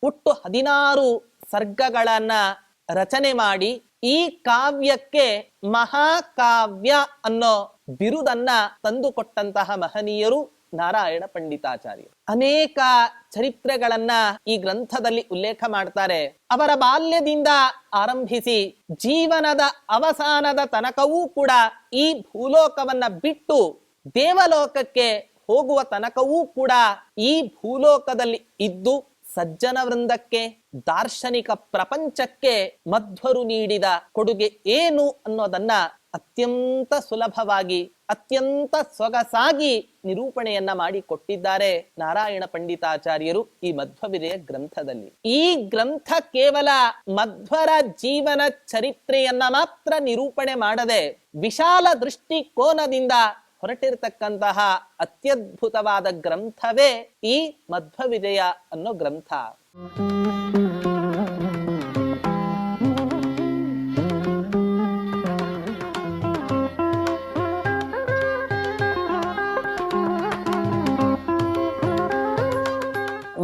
ಒಟ್ಟು 16 ಸರ್ಗಗಳನ್ನ ರಚನೆ ಮಾಡಿ ಈ ಕಾವ್ಯಕ್ಕೆ ಮಹಾಕಾವ್ಯ ಅನ್ನೋ ಬಿರುದನ್ನ ತಂದುಕೊಟ್ಟಂತಹ ಮಹನೀಯರು ನಾರಾಯಣ ಪಂಡಿತಾಚಾರ್ಯರು. ಅನೇಕ ಚರಿತ್ರೆಗಳನ್ನ ಈ ಗ್ರಂಥದಲ್ಲಿ ಉಲ್ಲೇಖ ಮಾಡ್ತಾರೆ. ಅವರ ಬಾಲ್ಯದಿಂದ ಆರಂಭಿಸಿ ಜೀವನದ ಅವಸಾನದ ತನಕವೂ ಕೂಡ ಈ ಭೂಲೋಕವನ್ನ ಬಿಟ್ಟು ದೇವಲೋಕಕ್ಕೆ ಹೋಗುವ ತನಕವೂ ಕೂಡ ಈ ಭೂಲೋಕದಲ್ಲಿ ಇದ್ದು ಸಜ್ಜನ ವೃಂದಕ್ಕೆ, ದಾರ್ಶನಿಕ ಪ್ರಪಂಚಕ್ಕೆ ಮಧ್ವರು ನೀಡಿದ ಕೊಡುಗೆ ಏನು ಅನ್ನೋದನ್ನ ಅತ್ಯಂತ ಸುಲಭವಾಗಿ, ಅತ್ಯಂತ ಸೊಗಸಾಗಿ ನಿರೂಪಣೆಯನ್ನ ಮಾಡಿಕೊಟ್ಟಿದ್ದಾರೆ ನಾರಾಯಣ ಪಂಡಿತಾಚಾರ್ಯರು ಈ ಮಧ್ವವಿಜಯ ಗ್ರಂಥದಲ್ಲಿ. ಈ ಗ್ರಂಥ ಕೇವಲ ಮಧ್ವರ ಜೀವನ ಚರಿತ್ರೆಯನ್ನ ಮಾತ್ರ ನಿರೂಪಣೆ ಮಾಡದೆ ವಿಶಾಲ ದೃಷ್ಟಿಕೋನದಿಂದ ಹೊರಟಿರತಕ್ಕಂತಹ ಅತ್ಯದ್ಭುತವಾದ ಗ್ರಂಥವೇ ಈ ಮಧ್ವವಿಜಯ ಅನ್ನೋ ಗ್ರಂಥ.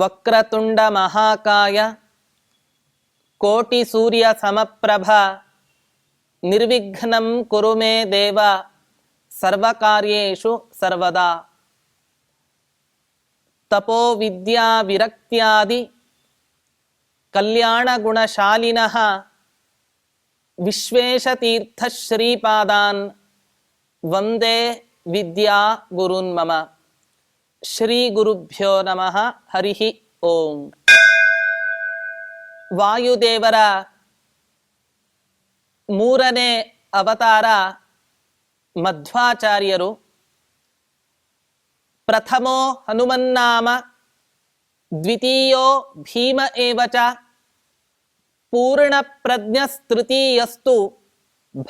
ವಕ್ರತುಂಡ ಮಹಾಕಾಯ ಕೋಟಿ ಸೂರ್ಯ ಸಮಪ್ರಭ ನಿರ್ವಿಘ್ನಂ ಕುರು ಮೇ ದೇವ ಸರ್ವಕಾರ್ಯೇಷು ಸರ್ವದಾ. ತಪೋ ವಿದ್ಯಾ ವಿರಕ್ತ್ಯಾದಿ ಕಲ್ಯಾಣ ಗುಣಶಾಲಿನಃ ವಿಶ್ವೇಶತೀರ್ಥ ಶ್ರೀಪಾದಾನ್ ವಂದೇ ವಿದ್ಯಾ ಗುರುನ್ ಮಮ. ಶ್ರೀ ಗುರುಭ್ಯೋ ನಮಃ. ಹರಿ ಓಂ. ವಾಯುದೇವರ 3ನೇ ಅವತಾರ ಮಧ್ವಾಚಾರ್ಯರು. ಪ್ರಥಮೋ ಹನುಮನ್ನಾಮ ದ್ವಿತೀಯೋ ಭೀಮ ಏವಚ ಪೂರ್ಣ ಪ್ರಜ್ಞಸ್ತೃತೀಯಸ್ತು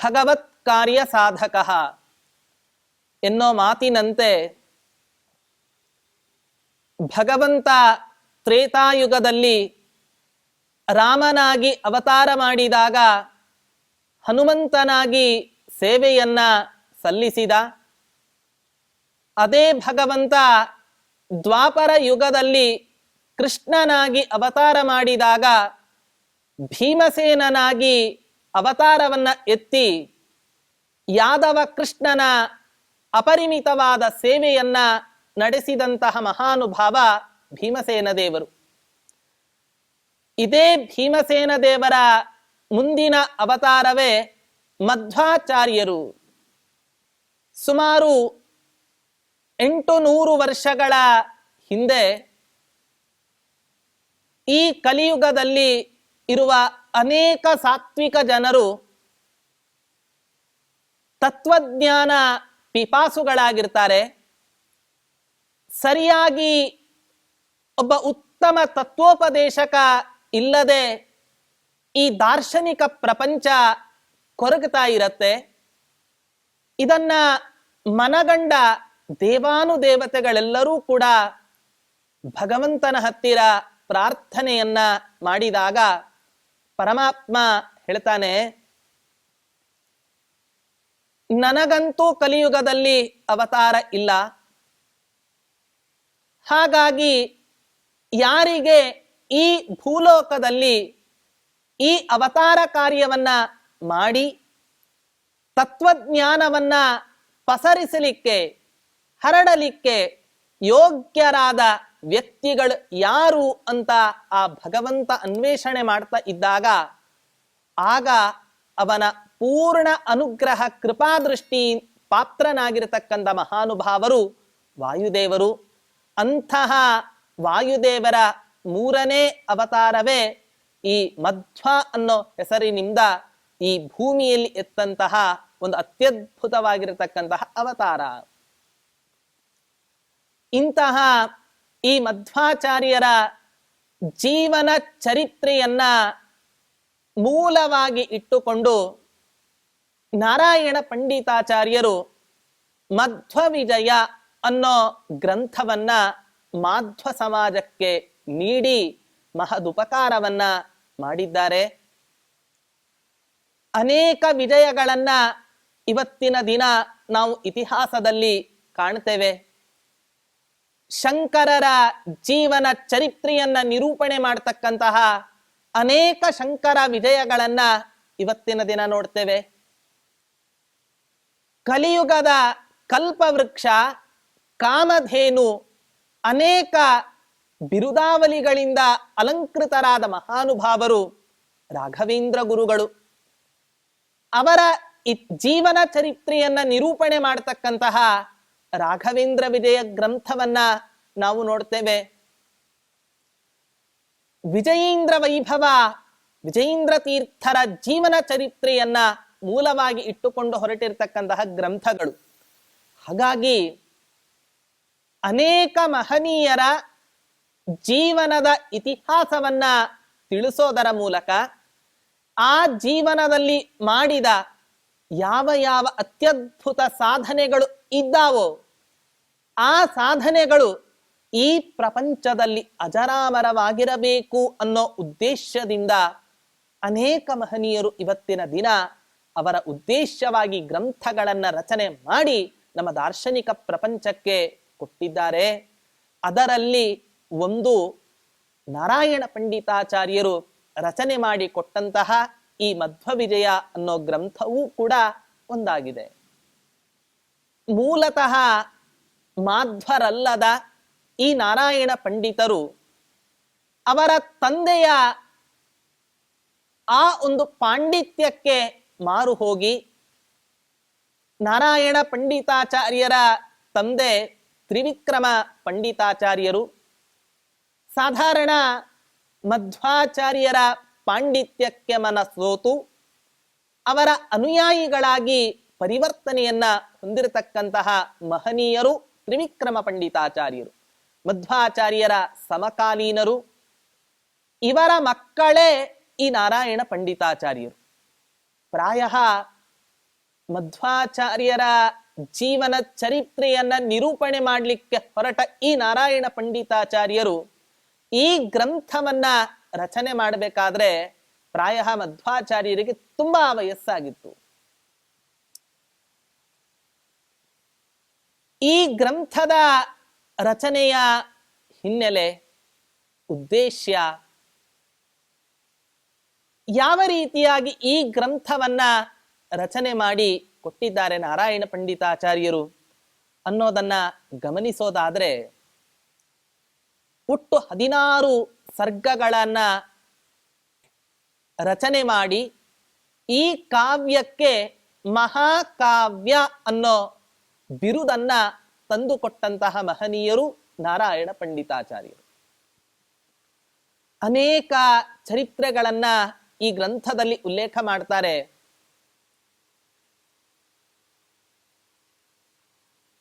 ಭಗವತ್ ಕಾರ್ಯ ಸಾಧಕಃ ಎನ್ನೋ ಮಾತಿನಂತೆ ಭಗವಂತ ತ್ರೇತಾಯುಗದಲ್ಲಿ ರಾಮನಾಗಿ ಅವತಾರ ಮಾಡಿದಾಗ ಹನುಮಂತನಾಗಿ ಸೇವೆಯನ್ನ ಸಲ್ಲಿಸಿದ. ಅದೇ ಭಗವಂತ ದ್ವಾಪರ ಯುಗದಲ್ಲಿ ಕೃಷ್ಣನಾಗಿ ಅವತಾರ ಮಾಡಿದಾಗ ಭೀಮಸೇನನಾಗಿ ಅವತಾರವನ್ನ ಎತ್ತಿ ಯಾದವ ಕೃಷ್ಣನ ಅಪರಿಮಿತವಾದ ಸೇವೆಯನ್ನ ನಡೆಸಿದಂತಹ ಮಹಾನುಭಾವ ಭೀಮಸೇನ ದೇವರು. ಇದೇ ಭೀಮಸೇನ ದೇವರ ಮುಂದಿನ ಅವತಾರವೇ ಮಧ್ವಾಚಾರ್ಯರು. ಸುಮಾರು 800 ವರ್ಷಗಳ ಹಿಂದೆ ಈ ಕಲಿಯುಗದಲ್ಲಿ ಇರುವ ಅನೇಕ ಸಾತ್ವಿಕ ಜನರು ತತ್ವಜ್ಞಾನ ಪಿಪಾಸುಗಳಾಗಿರ್ತಾರೆ. ಸರಿಯಾಗಿ ಒಬ್ಬ ಉತ್ತಮ ತತ್ವೋಪದೇಶಕ ಇಲ್ಲದೆ ಈ ದಾರ್ಶನಿಕ ಪ್ರಪಂಚ ಕೊರಗ್ತಾ ಇರತ್ತೆ. ಇದನ್ನ ಮನಗಂಡ ದೇವಾನುದೇವತೆಗಳೆಲ್ಲರೂ ಕೂಡ ಭಗವಂತನ ಹತ್ತಿರ ಪ್ರಾರ್ಥನೆಯನ್ನ ಮಾಡಿದಾಗ ಪರಮಾತ್ಮ ಹೇಳ್ತಾನೆ, ನನಗಂತೂ ಕಲಿಯುಗದಲ್ಲಿ ಅವತಾರ ಇಲ್ಲ. ಹಾಗಾಗಿ ಯಾರಿಗೆ ಈ ಭೂಲೋಕದಲ್ಲಿ ಈ ಅವತಾರ ಕಾರ್ಯವನ್ನ ಮಾಡಿ ತತ್ವಜ್ಞಾನವನ್ನ ಪಸರಿಸಲಿಕ್ಕೆ, ಹರಡಲಿಕ್ಕೆ ಯೋಗ್ಯರಾದ ವ್ಯಕ್ತಿಗಳು ಯಾರು ಅಂತ ಆ ಭಗವಂತ ಅನ್ವೇಷಣೆ ಮಾಡ್ತಾ ಇದ್ದಾಗ ಆಗ ಅವನ ಪೂರ್ಣ ಅನುಗ್ರಹ ಕೃಪಾದೃಷ್ಟಿ ಪಾತ್ರನಾಗಿರತಕ್ಕಂಥ ಮಹಾನುಭಾವರು ವಾಯುದೇವರು. ಅಂತಹ ವಾಯುದೇವರ 3ನೇ ಅವತಾರವೇ ಈ ಮಧ್ವ ಅನ್ನೋ ಹೆಸರಿನಿಂದ ಈ ಭೂಮಿಯಲ್ಲಿ ಎತ್ತಂತಹ ಒಂದು ಅತ್ಯದ್ಭುತವಾಗಿರತಕ್ಕಂತಹ ಅವತಾರ. ಇಂತಹ ಈ ಮಧ್ವಾಚಾರ್ಯರ ಜೀವನ ಚರಿತ್ರೆಯನ್ನ ಮೂಲವಾಗಿ ಇಟ್ಟುಕೊಂಡು ನಾರಾಯಣ ಪಂಡಿತಾಚಾರ್ಯರು ಮಧ್ವವಿಜಯ ಅನ್ನೋ ಗ್ರಂಥವನ್ನ ಮಾಧ್ವ ಸಮಾಜಕ್ಕೆ ನೀಡಿ ಮಹದುಪಕಾರವನ್ನ ಮಾಡಿದ್ದಾರೆ. ಅನೇಕ ವಿಜಯಗಳನ್ನ ಇವತ್ತಿನ ದಿನ ನಾವು ಇತಿಹಾಸದಲ್ಲಿ ಕಾಣ್ತೇವೆ. ಶಂಕರರ ಜೀವನ ಚರಿತ್ರೆಯನ್ನ ನಿರೂಪಣೆ ಮಾಡತಕ್ಕಂತಹ ಅನೇಕ ಶಂಕರ ವಿಜಯಗಳನ್ನ ಇವತ್ತಿನ ದಿನ ನೋಡ್ತೇವೆ. ಕಲಿಯುಗದ ಕಲ್ಪವೃಕ್ಷ ಕಾಮಧೇನು ಅನೇಕ ಬಿರುದಾವಲಿಗಳಿಂದ ಅಲಂಕೃತರಾದ ಮಹಾನುಭಾವರು ರಾಘವೇಂದ್ರ ಗುರುಗಳು. ಅವರ ಜೀವನ ಚರಿತ್ರೆಯನ್ನ ನಿರೂಪಣೆ ಮಾಡತಕ್ಕಂತಹ ರಾಘವೇಂದ್ರ ವಿಜಯ ಗ್ರಂಥವನ್ನ ನಾವು ನೋಡ್ತೇವೆ. ವಿಜಯೇಂದ್ರ ವೈಭವ, ವಿಜಯೇಂದ್ರ ತೀರ್ಥರ ಜೀವನ ಚರಿತ್ರೆಯನ್ನ ಮೂಲವಾಗಿ ಇಟ್ಟುಕೊಂಡು ಹೊರಟಿರ್ತಕ್ಕಂತಹ ಗ್ರಂಥಗಳು. ಹಾಗಾಗಿ ಅನೇಕ ಮಹನೀಯರ ಜೀವನದ ಇತಿಹಾಸವನ್ನ ತಿಳಿಸೋದರ ಮೂಲಕ ಆ ಜೀವನದಲ್ಲಿ ಮಾಡಿದ ಯಾವ ಯಾವ ಅತ್ಯದ್ಭುತ ಸಾಧನೆಗಳು ಇದ್ದಾವೋ ಆ ಸಾಧನೆಗಳು ಈ ಪ್ರಪಂಚದಲ್ಲಿ ಅಜರಾಮರವಾಗಿರಬೇಕು ಅನ್ನೋ ಉದ್ದೇಶದಿಂದ ಅನೇಕ ಮಹನೀಯರು ಇವತ್ತಿನ ದಿನ ಅವರ ಉದ್ದೇಶವಾಗಿ ಗ್ರಂಥಗಳನ್ನ ರಚನೆ ಮಾಡಿ ನಮ್ಮ ದಾರ್ಶನಿಕ ಪ್ರಪಂಚಕ್ಕೆ ಕೊಟ್ಟಿದ್ದಾರೆ. ಅದರಲ್ಲಿ ಒಂದು ನಾರಾಯಣ ಪಂಡಿತಾಚಾರ್ಯರು ರಚನೆ ಮಾಡಿ ಕೊಟ್ಟಂತಹ ಈ ಮಧ್ವವಿಜಯ ಅನ್ನೋ ಗ್ರಂಥವೂ ಕೂಡ ಒಂದಾಗಿದೆ. ಮೂಲತಃ ಮಾಧ್ವರಲ್ಲದ ಈ ನಾರಾಯಣ ಪಂಡಿತರು ಅವರ ತಂದೆಯ ಆ ಒಂದು ಪಾಂಡಿತ್ಯಕ್ಕೆ ಮಾರು ಹೋಗಿ, ನಾರಾಯಣ ಪಂಡಿತಾಚಾರ್ಯರ ತಂದೆ ತ್ರಿವಿಕ್ರಮ ಪಂಡಿತಾಚಾರ್ಯರು ಸಾಧಾರಣ ಮಧ್ವಾಚಾರ್ಯರ ಪಾಂಡಿತ್ಯಕ್ಕೆ ಮನಸೋತು ಅವರ ಅನುಯಾಯಿಗಳಾಗಿ ಪರಿವರ್ತನೆಯನ್ನ ಹೊಂದಿರತಕ್ಕಂತಹ ಮಹನೀಯರು ತ್ರಿವಿಕ್ರಮ ಪಂಡಿತಾಚಾರ್ಯರು, ಮಧ್ವಾಚಾರ್ಯರ ಸಮಕಾಲೀನರು. ಇವರ ಮಕ್ಕಳೇ ಈ ನಾರಾಯಣ ಪಂಡಿತಾಚಾರ್ಯರು. ಪ್ರಾಯ ಮಧ್ವಾಚಾರ್ಯರ ಜೀವನ ಚರಿತ್ರೆಯನ್ನ ನಿರೂಪಣೆ ಮಾಡಲಿಕ್ಕೆ ಹೊರಟ ಈ ನಾರಾಯಣ ಪಂಡಿತಾಚಾರ್ಯರು ಈ ಗ್ರಂಥವನ್ನ ರಚನೆ ಮಾಡಬೇಕಾದ್ರೆ ಪ್ರಾಯ ಮಧ್ವಾಚಾರ್ಯರಿಗೆ ತುಂಬಾ ವಯಸ್ಸಾಗಿತ್ತು. ಈ ಗ್ರಂಥದ ರಚನೆಯ ಹಿನ್ನೆಲೆ, ಉದ್ದೇಶ, ಯಾವ ರೀತಿಯಾಗಿ ಈ ಗ್ರಂಥವನ್ನ ರಚನೆ ಮಾಡಿ ಕೊಟ್ಟಿದ್ದಾರೆ ನಾರಾಯಣ ಪಂಡಿತಾಚಾರ್ಯರು ಅನ್ನೋದನ್ನ ಗಮನಿಸೋದಾದ್ರೆ, ಒಟ್ಟು 16 ಸರ್ಗಗಳನ್ನ ರಚನೆ ಮಾಡಿ ಈ ಕಾವ್ಯಕ್ಕೆ ಮಹಾಕಾವ್ಯ ಅನ್ನೋ ಬಿರುದನ್ನ ತಂದುಕೊಟ್ಟಂತಹ ಮಹನೀಯರು ನಾರಾಯಣ ಪಂಡಿತಾಚಾರ್ಯರು. ಅನೇಕ ಚರಿತ್ರೆಗಳನ್ನ ಈ ಗ್ರಂಥದಲ್ಲಿ ಉಲ್ಲೇಖ ಮಾಡ್ತಾರೆ.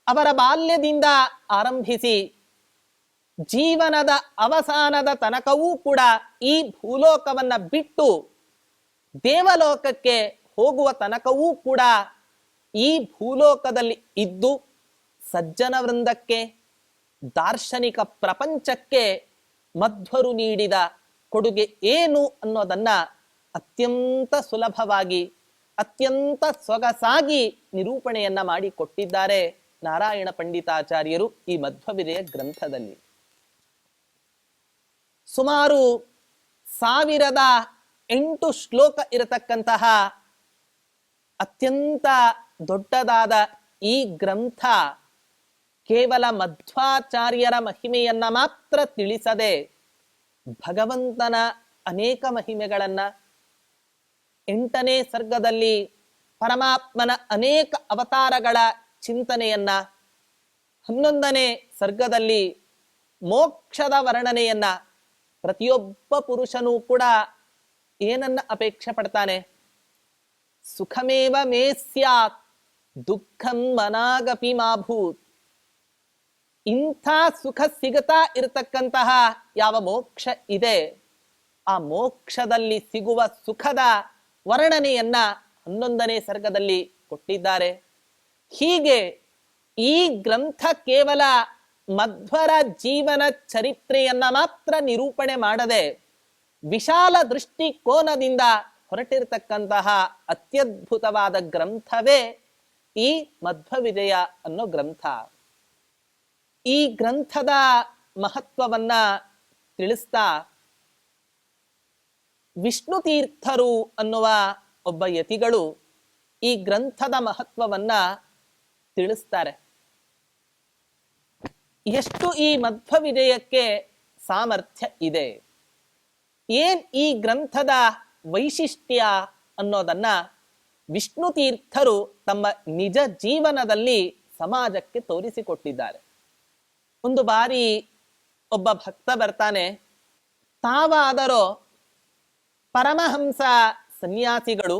ಅವರ ಬಾಲ್ಯದಿಂದ ಆರಂಭಿಸಿ ಜೀವನದ ಅವಸಾನದ ತನಕವೂ ಕೂಡ ಈ ಭೂಲೋಕವನ್ನ ಬಿಟ್ಟು ದೇವಲೋಕಕ್ಕೆ ಹೋಗುವ ತನಕವೂ ಕೂಡ ಈ ಭೂಲೋಕದಲ್ಲಿ ಇದ್ದು ಸಜ್ಜನ ವೃಂದಕ್ಕೆ, ದಾರ್ಶನಿಕ ಪ್ರಪಂಚಕ್ಕೆ ಮಧ್ವರು ನೀಡಿದ ಕೊಡುಗೆ ಏನು ಅನ್ನೋದನ್ನ ಅತ್ಯಂತ ಸುಲಭವಾಗಿ, ಅತ್ಯಂತ ಸೊಗಸಾಗಿ ನಿರೂಪಣೆಯನ್ನ ಮಾಡಿ ಕೊಟ್ಟಿದ್ದಾರೆ ನಾರಾಯಣ ಪಂಡಿತಾಚಾರ್ಯರು ಈ ಮಧ್ವವಿಜಯ ಗ್ರಂಥದಲ್ಲಿ. ಸುಮಾರು 1008 ಶ್ಲೋಕ ಇರತಕ್ಕಂತಹ ಅತ್ಯಂತ ದೊಡ್ಡದಾದ ಈ ಗ್ರಂಥ ಕೇವಲ ಮಧ್ವಾಚಾರ್ಯರ ಮಹಿಮೆಯನ್ನ ಮಾತ್ರ ತಿಳಿಸದೆ ಭಗವಂತನ ಅನೇಕ ಮಹಿಮೆಗಳನ್ನ, 8ನೇ ಸರ್ಗದಲ್ಲಿ ಪರಮಾತ್ಮನ ಅನೇಕ ಅವತಾರಗಳ ಚಿಂತನೆಯನ್ನ, 11ನೇ ಸರ್ಗದಲ್ಲಿ ಮೋಕ್ಷದ ವರ್ಣನೆಯನ್ನ, ಪ್ರತಿಯೊಬ್ಬ ಪುರುಷನೂ ಕೂಡ ಏನನ್ನ ಅಪೇಕ್ಷೆ ಪಡ್ತಾನೆ? ಸುಖಮೇವ ಮೇ ಸ್ಯಾತ್ ದುಃಖಂ ಮನಾಗಪಿ ಮಾಭೂತ್. ಇಂಥ ಸುಖ ಸಿಗುತ್ತಾ ಇರತಕ್ಕಂತಹ ಯಾವ ಮೋಕ್ಷ ಇದೆ, ಆ ಮೋಕ್ಷದಲ್ಲಿ ಸಿಗುವ ಸುಖದ ವರ್ಣನೆಯನ್ನ 11ನೇ ಸರ್ಗದಲ್ಲಿ ಕೊಟ್ಟಿದ್ದಾರೆ. ಹೀಗೆ ಈ ಗ್ರಂಥ ಕೇವಲ ಮಧ್ವರ ಜೀವನ ಚರಿತ್ರೆಯನ್ನ ಮಾತ್ರ ನಿರೂಪಣೆ ಮಾಡದೆ ವಿಶಾಲ ದೃಷ್ಟಿಕೋನದಿಂದ ಹೊರಟಿರತಕ್ಕಂತಹ ಅತ್ಯದ್ಭುತವಾದ ಗ್ರಂಥವೇ ಈ ಮಧ್ವವಿಜಯ ಅನ್ನೋ ಗ್ರಂಥ. ಈ ಗ್ರಂಥದ ಮಹತ್ವವನ್ನ ತಿಳಿಸ್ತಾ ವಿಷ್ಣು ತೀರ್ಥರು ಅನ್ನುವ ಒಬ್ಬ ಯತಿಗಳು ಈ ಗ್ರಂಥದ ಮಹತ್ವವನ್ನ ತಿಳಿಸ್ತಾರೆ. ಎಷ್ಟು ಈ ಮಧ್ವ ವಿಜಯಕ್ಕೆ ಸಾಮರ್ಥ್ಯ ಇದೆ, ಏನ್ ಈ ಗ್ರಂಥದ ವೈಶಿಷ್ಟ್ಯ ಅನ್ನೋದನ್ನ ವಿಷ್ಣು ತೀರ್ಥರು ತಮ್ಮ ನಿಜ ಜೀವನದಲ್ಲಿ ಸಮಾಜಕ್ಕೆ ತೋರಿಸಿಕೊಟ್ಟಿದ್ದಾರೆ. ಒಂದು ಬಾರಿ ಒಬ್ಬ ಭಕ್ತ ಬರ್ತಾನೆ, ತಾವಾದರೋ ಪರಮಹಂಸ ಸನ್ಯಾಸಿಗಳು,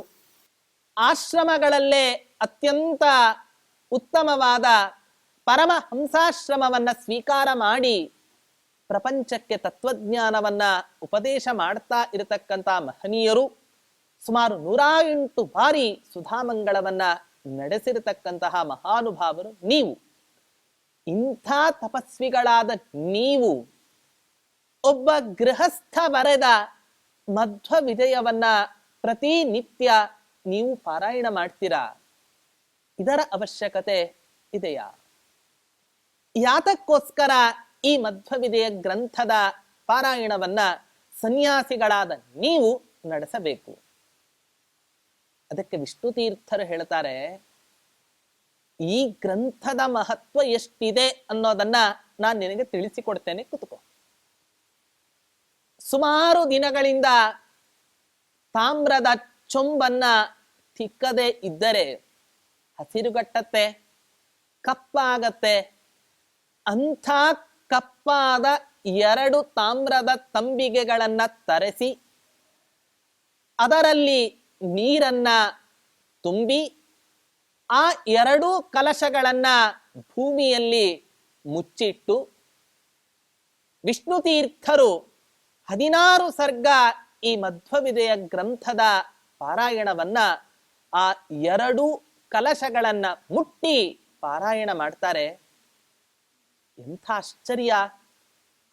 ಆಶ್ರಮಗಳಲ್ಲೇ ಅತ್ಯಂತ ಉತ್ತಮವಾದ ಪರಮಹಂಸಾಶ್ರಮವನ್ನ ಸ್ವೀಕಾರ ಮಾಡಿ ಪ್ರಪಂಚಕ್ಕೆ ತತ್ವಜ್ಞಾನವನ್ನ ಉಪದೇಶ ಮಾಡ್ತಾ ಇರತಕ್ಕಂಥ ಮಹನೀಯರು, ಸುಮಾರು 108 ಬಾರಿ ಸುಧಾಮಂಗಳವನ್ನ ನಡೆಸಿರತಕ್ಕಂತಹ ಮಹಾನುಭಾವರು ನೀವು. ಇಂಥ ತಪಸ್ವಿಗಳಾದ ನೀವು ಒಬ್ಬ ಗೃಹಸ್ಥ ಬರೆದ ಮಧ್ವ ವಿಜಯವನ್ನ ಪ್ರತಿನಿತ್ಯ ನೀವು ಪಾರಾಯಣ ಮಾಡ್ತೀರಾ? ಇದರ ಅವಶ್ಯಕತೆ ಇದೆಯಾ? ಯಾತಕ್ಕೋಸ್ಕರ ಈ ಮಧ್ವ ವಿಜಯ ಗ್ರಂಥದ ಪಾರಾಯಣವನ್ನ ಸನ್ಯಾಸಿಗಳಾದ ನೀವು ನಡೆಸಬೇಕು? ಅದಕ್ಕೆ ವಿಷ್ಣು ತೀರ್ಥರು ಹೇಳ್ತಾರೆ, ಈ ಗ್ರಂಥದ ಮಹತ್ವ ಎಷ್ಟಿದೆ ಅನ್ನೋದನ್ನ ನಾನು ನಿನಗೆ ತಿಳಿಸಿಕೊಡ್ತೇನೆ, ಕುತ್ಕೋ. ಸುಮಾರು ದಿನಗಳಿಂದ ತಾಮ್ರದ ಚೊಂಬನ್ನ ತಿಕ್ಕದೆ ಇದ್ದರೆ ಹಸಿರುಗಟ್ಟತ್ತೆ, ಕಪ್ಪಾಗತ್ತೆ. ಅಂಥ ಕಪ್ಪಾದ 2 ತಾಮ್ರದ ತಂಬಿಗೆಗಳನ್ನ ತರಿಸಿ ಅದರಲ್ಲಿ ನೀರನ್ನ ತುಂಬಿ ಆ 2 ಕಲಶಗಳನ್ನ ಭೂಮಿಯಲ್ಲಿ ಮುಚ್ಚಿಟ್ಟು ವಿಷ್ಣು ತೀರ್ಥರು 16 ಸರ್ಗ ಈ ಮಧ್ವ ವಿಜಯ ಗ್ರಂಥದ ಪಾರಾಯಣವನ್ನ ಆ 2 ಕಲಶಗಳನ್ನ ಮುಟ್ಟಿ ಪಾರಾಯಣ ಮಾಡ್ತಾರೆ. ಎಂಥ ಆಶ್ಚರ್ಯ!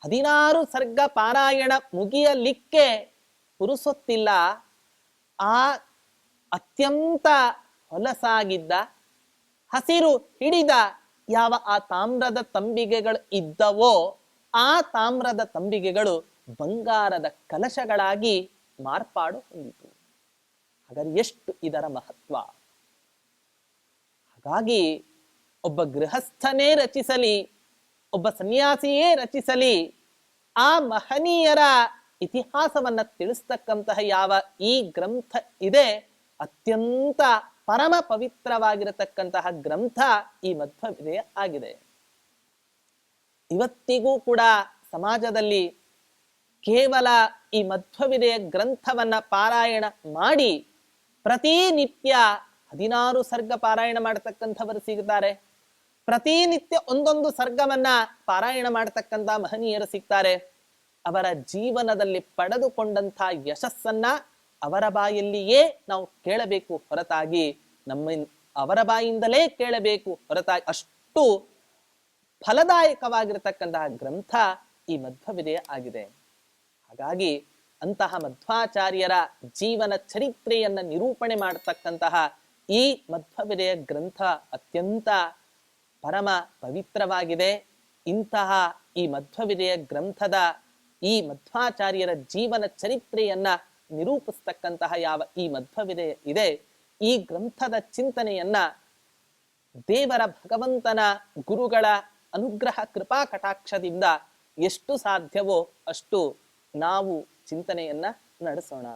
16 ಸರ್ಗ ಪಾರಾಯಣ ಮುಗಿಯಲಿಕ್ಕೆ ಪುರುಸೊತ್ತಿಲ್ಲ. ಆ ಅತ್ಯಂತ ಹೊಲಸಾಗಿದ್ದ ಹಸಿರು ಹಿಡಿದ ಯಾವ ಆ ತಾಮ್ರದ ತಂಬಿಗೆಗಳು ಇದ್ದವೋ ಆ ತಾಮ್ರದ ತಂಬಿಗೆಗಳು ಬಂಗಾರದ ಕಲಶಗಳಾಗಿ ಮಾರ್ಪಾಡು ಹೊಂದಿತು. ಹಾಗಾದ್ರೆ ಎಷ್ಟು ಇದರ ಮಹತ್ವ! ಹಾಗಾಗಿ ಒಬ್ಬ ಗೃಹಸ್ಥನೇ ರಚಿಸಲಿ, ಒಬ್ಬ ಸನ್ಯಾಸಿಯೇ ರಚಿಸಲಿ, ಆ ಮಹನೀಯರ ಇತಿಹಾಸವನ್ನ ತಿಳಿಸ್ತಕ್ಕಂತಹ ಯಾವ ಈ ಗ್ರಂಥ ಇದೆ, ಅತ್ಯಂತ ಪರಮ ಪವಿತ್ರವಾಗಿರತಕ್ಕಂತಹ ಗ್ರಂಥ ಈ ಮಧ್ವ ವಿಜಯ ಆಗಿದೆ. ಇವತ್ತಿಗೂ ಕೂಡ ಸಮಾಜದಲ್ಲಿ ಕೇವಲ ಈ ಮಧ್ವ ವಿಜಯ ಗ್ರಂಥವನ್ನ ಪಾರಾಯಣ ಮಾಡಿ ಪ್ರತಿನಿತ್ಯ 16 ಸರ್ಗ ಪಾರಾಯಣ ಮಾಡತಕ್ಕಂಥವರು ಸಿಗ್ತಾರೆ. ಪ್ರತಿನಿತ್ಯ ಒಂದೊಂದು ಸರ್ಗವನ್ನ ಪಾರಾಯಣ ಮಾಡತಕ್ಕಂಥ ಮಹನೀಯರು ಸಿಗ್ತಾರೆ. ಅವರ ಜೀವನದಲ್ಲಿ ಪಡೆದುಕೊಂಡಂಥ ಯಶಸ್ಸನ್ನ ಅವರ ಬಾಯಲ್ಲಿಯೇ ನಾವು ಕೇಳಬೇಕು ಹೊರತಾಗಿ ಅವರ ಬಾಯಿಂದಲೇ ಕೇಳಬೇಕು ಹೊರತಾಗಿ ಅಷ್ಟು ಫಲದಾಯಕವಾಗಿರತಕ್ಕಂತಹ ಗ್ರಂಥ ಈ ಮಧ್ವ ವಿಜಯ ಆಗಿದೆ. ಹಾಗಾಗಿ ಅಂತಹ ಮಧ್ವಾಚಾರ್ಯರ ಜೀವನ ಚರಿತ್ರೆಯನ್ನ ನಿರೂಪಣೆ ಮಾಡತಕ್ಕಂತಹ ಈ ಮಧ್ವ ವಿಜಯ ಗ್ರಂಥ ಅತ್ಯಂತ ಪರಮ ಪವಿತ್ರವಾಗಿದೆ. ಇಂತಹ ಈ ಮಧ್ವ ವಿಜಯ ಗ್ರಂಥದ ಈ ಮಧ್ವಾಚಾರ್ಯರ ಜೀವನ ಚರಿತ್ರೆಯನ್ನ ನಿರೂಪಿಸ್ತಕ್ಕಂತಹ ಯಾವ ಈ ಮಧ್ವ ವಿಜಯ ಇದೆ, ಈ ಗ್ರಂಥದ ಚಿಂತನೆಯನ್ನ ದೇವರ ಭಗವಂತನ ಗುರುಗಳ ಅನುಗ್ರಹ ಕೃಪಾ ಕಟಾಕ್ಷದಿಂದ ಎಷ್ಟು ಸಾಧ್ಯವೋ ಅಷ್ಟು ನಾವು ಚಿಂತನೆಯನ್ನ ನಡೆಸೋಣ.